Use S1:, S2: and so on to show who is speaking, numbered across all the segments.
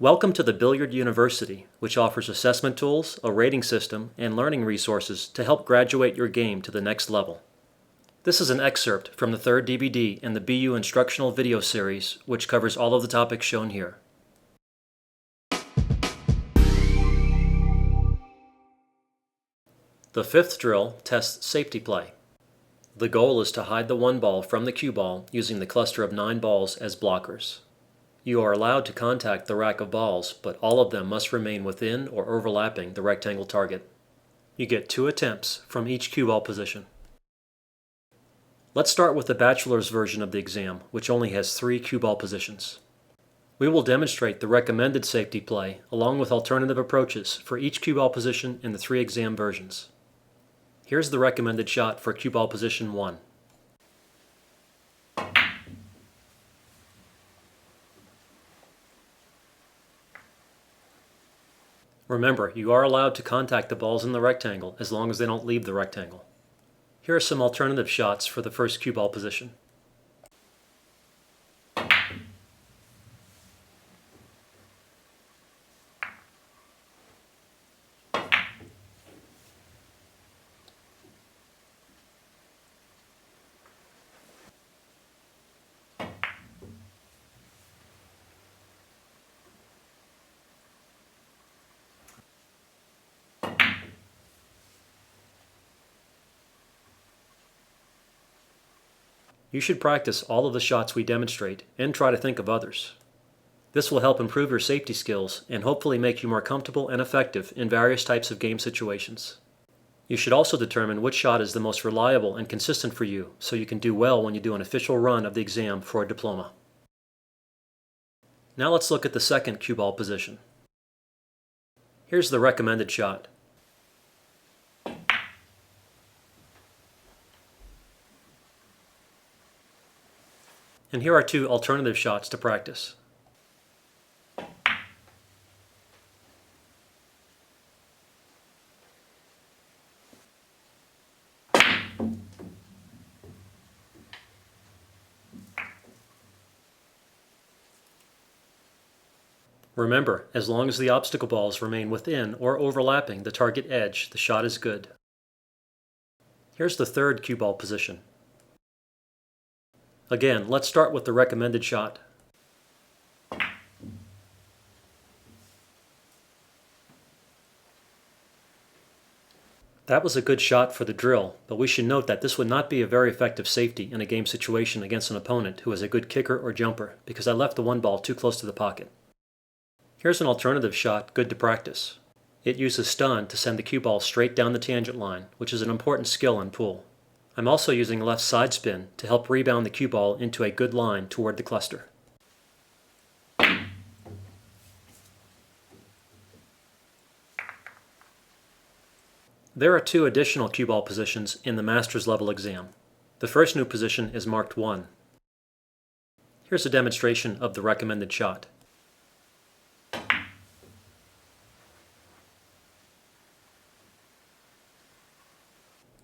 S1: Welcome to the Billiard University, which offers assessment tools, a rating system, and learning resources to help graduate your game to the next level. This is an excerpt from the third DVD in the BU instructional video series, which covers all of the topics shown here. The fifth drill tests safety play. The goal is to hide the one ball from the cue ball using the cluster of 9 balls as blockers. You are allowed to contact the rack of balls, but all of them must remain within or overlapping the rectangle target. You get 2 attempts from each cue ball position. Let's start with the bachelor's version of the exam, which only has 3 cue ball positions. We will demonstrate the recommended safety play along with alternative approaches for each cue ball position in the 3 exam versions. Here's the recommended shot for cue ball position 1. Remember, you are allowed to contact the balls in the rectangle as long as they don't leave the rectangle. Here are some alternative shots for the first cue ball position. You should practice all of the shots we demonstrate and try to think of others. This will help improve your safety skills and hopefully make you more comfortable and effective in various types of game situations. You should also determine which shot is the most reliable and consistent for you so you can do well when you do an official run of the exam for a diploma. Now let's look at the second cue ball position. Here's the recommended shot. And here are 2 alternative shots to practice. Remember, as long as the obstacle balls remain within or overlapping the target edge, the shot is good. Here's the third cue ball position. Again, let's start with the recommended shot. That was a good shot for the drill, but we should note that this would not be a very effective safety in a game situation against an opponent who is a good kicker or jumper, because I left the one ball too close to the pocket. Here's an alternative shot good to practice. It uses stun to send the cue ball straight down the tangent line, which is an important skill in pool. I'm also using left side spin to help rebound the cue ball into a good line toward the cluster. There are 2 additional cue ball positions in the master's level exam. The first new position is marked 1. Here's a demonstration of the recommended shot.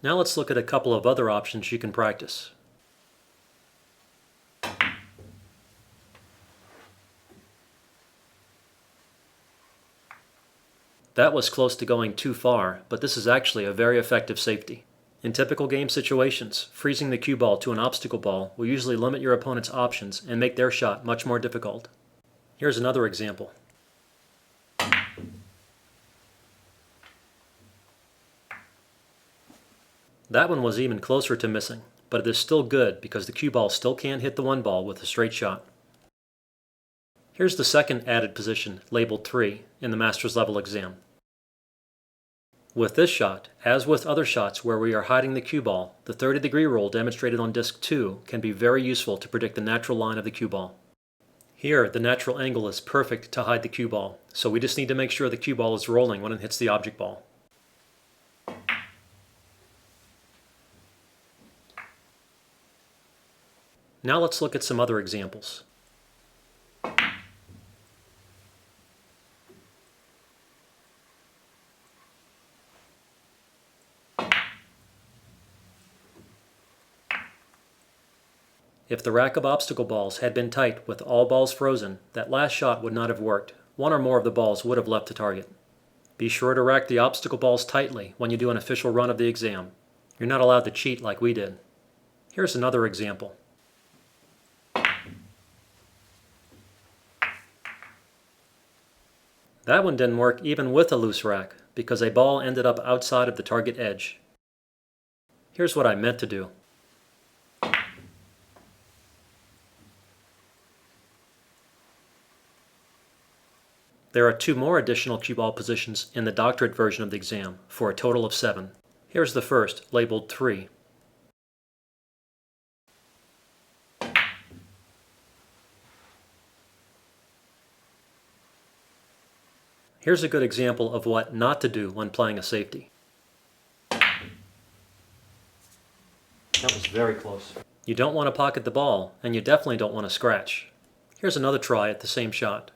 S1: Now let's look at a couple of other options you can practice. That was close to going too far, but this is actually a very effective safety. In typical game situations, freezing the cue ball to an obstacle ball will usually limit your opponent's options and make their shot much more difficult. Here's another example. That one was even closer to missing, but it is still good because the cue ball still can't hit the one ball with a straight shot. Here's the second added position, labeled 3, in the master's level exam. With this shot, as with other shots where we are hiding the cue ball, the 30-degree rule demonstrated on disc 2 can be very useful to predict the natural line of the cue ball. Here, the natural angle is perfect to hide the cue ball, so we just need to make sure the cue ball is rolling when it hits the object ball. Now let's look at some other examples. If the rack of obstacle balls had been tight with all balls frozen, that last shot would not have worked. one or more of the balls would have left the target. Be sure to rack the obstacle balls tightly when you do an official run of the exam. You're not allowed to cheat like we did. Here's another example. That one didn't work even with a loose rack because a ball ended up outside of the target edge. Here's what I meant to do. There are 2 more additional cue ball positions in the doctorate version of the exam for a total of 7. Here's the first, labeled 3. Here's a good example of what not to do when playing a safety. That was very close. You don't want to pocket the ball, and you definitely don't want to scratch. Here's another try at the same shot.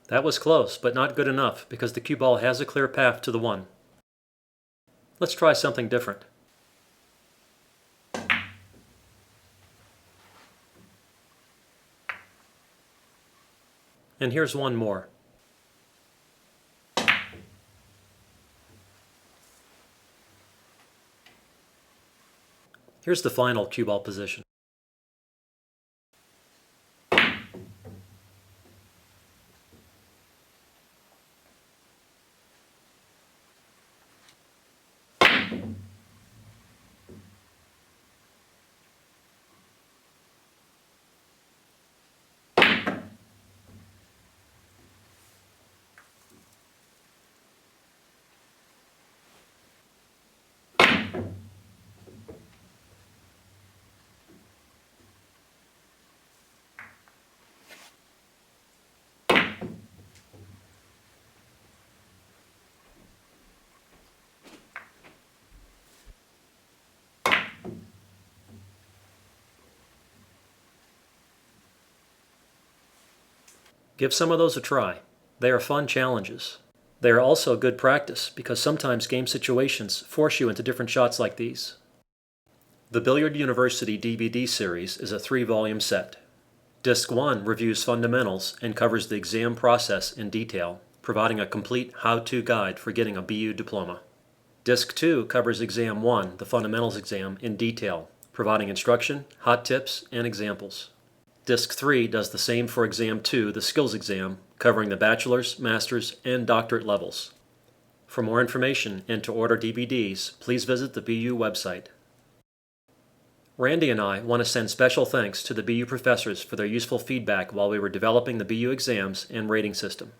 S1: That was close, but not good enough because the cue ball has a clear path to the 1. Let's try something different. And here's one more. Here's the final cue ball position. Give some of those a try. They are fun challenges. They are also good practice because sometimes game situations force you into different shots like these. The Billiard University DVD series is a 3-volume set. Disc 1 reviews fundamentals and covers the exam process in detail, providing a complete how-to guide for getting a BU diploma. Disc 2 covers Exam 1, the fundamentals exam, in detail, providing instruction, hot tips, and examples. Disc 3 does the same for Exam 2, the skills exam, covering the bachelor's, master's, and doctorate levels. For more information and to order DVDs, please visit the BU website. Randy and I want to send special thanks to the BU professors for their useful feedback while we were developing the BU exams and rating system.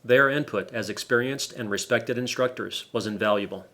S1: Their input as experienced and respected instructors was invaluable.